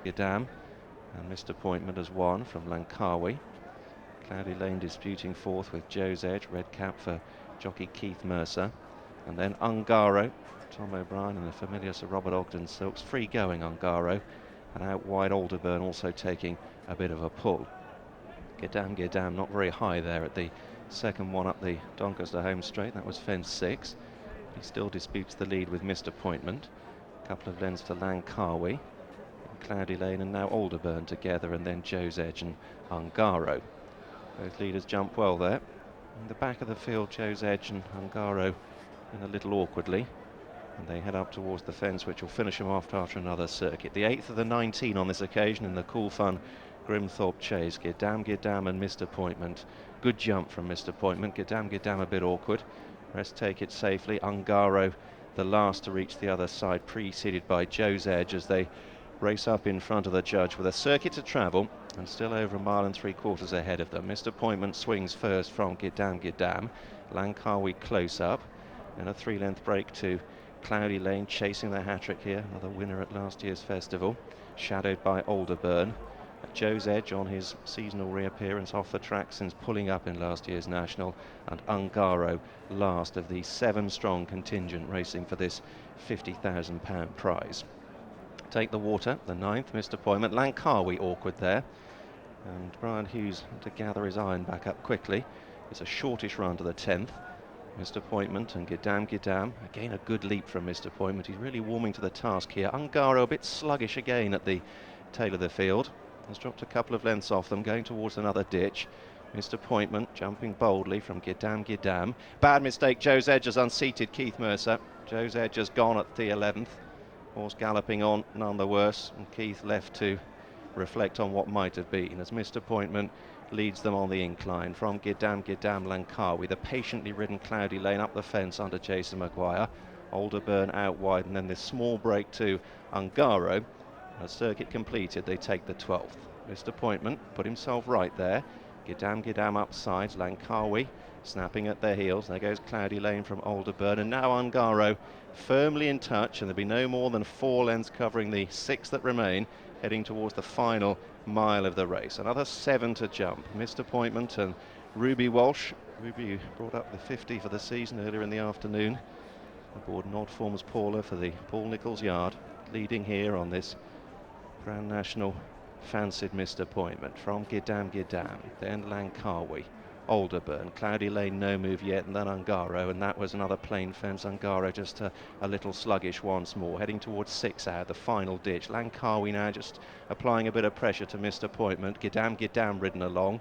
Gidam, and Missed Appointment has won from Langkawi. Cloudy Lane disputing fourth with Joe's Edge, red cap for jockey Keith Mercer. And then Ungaro, Tom O'Brien and the familiar Sir Robert Ogden Silks, free going Ungaro, and out wide Alderburn also taking a bit of a pull. Gidam not very high there at the second one up the Doncaster home straight. That was fence 6. He still disputes the lead with Missed Appointment. A couple of lengths to Langkawi, Cloudy Lane, and now Alderburn together, and then Joe's Edge and Ungaro. Both leaders jump well there. In the back of the field, Joe's Edge and Ungaro in a little awkwardly, and they head up towards the fence, which will finish them off after another circuit. The 8th of the 19 on this occasion in the Coolfun Grimthorpe Chase. Gidam and Missed Appointment. Good jump from Missed Appointment. Gidam a bit awkward. Rest take it safely. Ungaro the last to reach the other side, preceded by Joe's Edge as they race up in front of the judge with a circuit to travel and still over 1 3/4 miles ahead of them. Missed Appointment swings first from Gidam. Langkawi close up, and a 3-length break to Cloudy Lane, chasing the hat-trick here, another winner at last year's festival, shadowed by Alderburn. Joe's Edge on his seasonal reappearance off the track since pulling up in last year's National, and Ungaro last of the 7-strong contingent racing for this £50,000 prize. Take the water, the 9th, Missed Appointment. Langkawi awkward there, and Brian Hughes to gather his iron back up quickly. It's a shortish run to the 10th. Missed Appointment and Gidam. Again, a good leap from Missed Appointment. He's really warming to the task here. Ungaro a bit sluggish again at the tail of the field. Has dropped a couple of lengths off them, going towards another ditch. Missed Appointment jumping boldly from Gidam. Bad mistake, Joe's Edge has unseated Keith Mercer. Joe's Edge has gone at the 11th. Horse galloping on, none the worse, and Keith left to reflect on what might have been, as Missed Appointment leads them on the incline from Gidam Langkawi. The patiently ridden Cloudy Lane up the fence under Jason Maguire. Alderburn out wide, and then this small break to Ungaro. As circuit completed, they take the 12th. Missed Appointment put himself right there. Gidam up sides, Langkawi snapping at their heels. There goes Cloudy Lane from Alderburn, and now Ungaro firmly in touch, and there'll be no more than 4 lengths covering the 6 that remain, heading towards the final mile of the race. Another 7 to jump. Missed Appointment and Ruby Walsh. Ruby brought up the 50 for the season earlier in the afternoon aboard Nod Forms Paula for the Paul Nicholls Yard, leading here on this Grand National. Fancied Missed Appointment from Gidam, then Langkawi, Alderburn, Cloudy Lane no move yet, and then Ungaro, and that was another plain fence. Ungaro just a little sluggish once more, heading towards 6 out, the final ditch. Langkawi now just applying a bit of pressure to Missed Appointment. Gidam ridden along,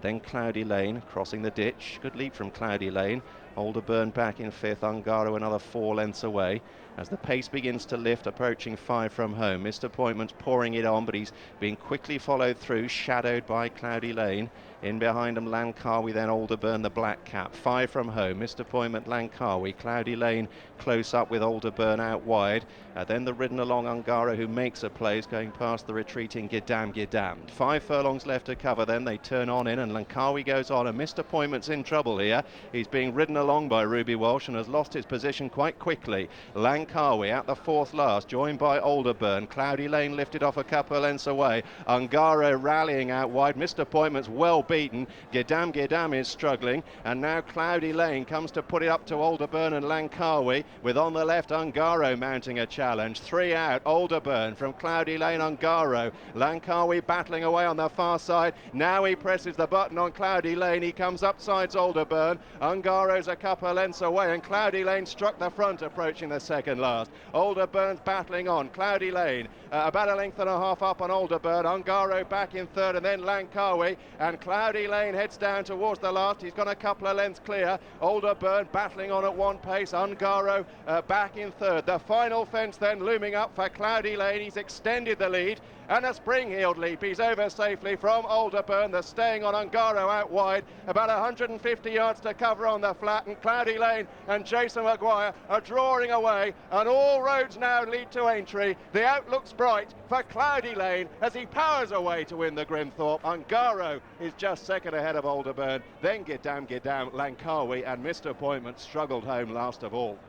then Cloudy Lane crossing the ditch. Good leap from Cloudy Lane. Alderburn back in 5th, Ungaro another 4 lengths away as the pace begins to lift, approaching 5 from home. Missed Appointment's pouring it on, but he's being quickly followed through, shadowed by Cloudy Lane. In behind him, Langkawi, then Alderburn, the black cap. 5 from home, Missed Appointment, Langkawi. Cloudy Lane close up with Alderburn out wide. Then the ridden along Ungaro, who makes a place, going past the retreating Gidam. 5 furlongs left to cover, then they turn on in, and Langkawi goes on, and Missed Appointment's in trouble here. He's being ridden along by Ruby Walsh and has lost his position quite quickly. Langkawi at the 4th last, joined by Alderburn. Cloudy Lane lifted off a couple of lengths away. Ungaro rallying out wide. Missed Appointment's well beaten. Gidam is struggling, and now Cloudy Lane comes to put it up to Alderburn and Langkawi, with on the left Ungaro mounting a challenge. 3 out, Alderburn from Cloudy Lane, Ungaro. Langkawi battling away on the far side. Now he presses the button on Cloudy Lane. He comes up sides Alderburn. Ungaro's a couple of lengths away, and Cloudy Lane struck the front, approaching the second last. Alderburn's battling on. Cloudy Lane about a length and a half up on Alderburn. Ungaro back in 3rd, and then Langkawi, and Cloudy Lane heads down towards the last. He's got a couple of lengths clear. Alderburn battling on at 1 pace. Ungaro back in 3rd. The final fence then looming up for Cloudy Lane. He's extended the lead, and a spring-heeled leap. He's over safely from Alderburn. The staying on Ungaro out wide. About 150 yards to cover on the flat, and Cloudy Lane and Jason Maguire are drawing away, and all roads now lead to Aintree. The outlook's bright for Cloudy Lane as he powers away to win the Grimthorpe. Ungaro is just 2nd ahead of Alderburn, then Gidam, Langkawi, and Missed Appointment struggled home last of all.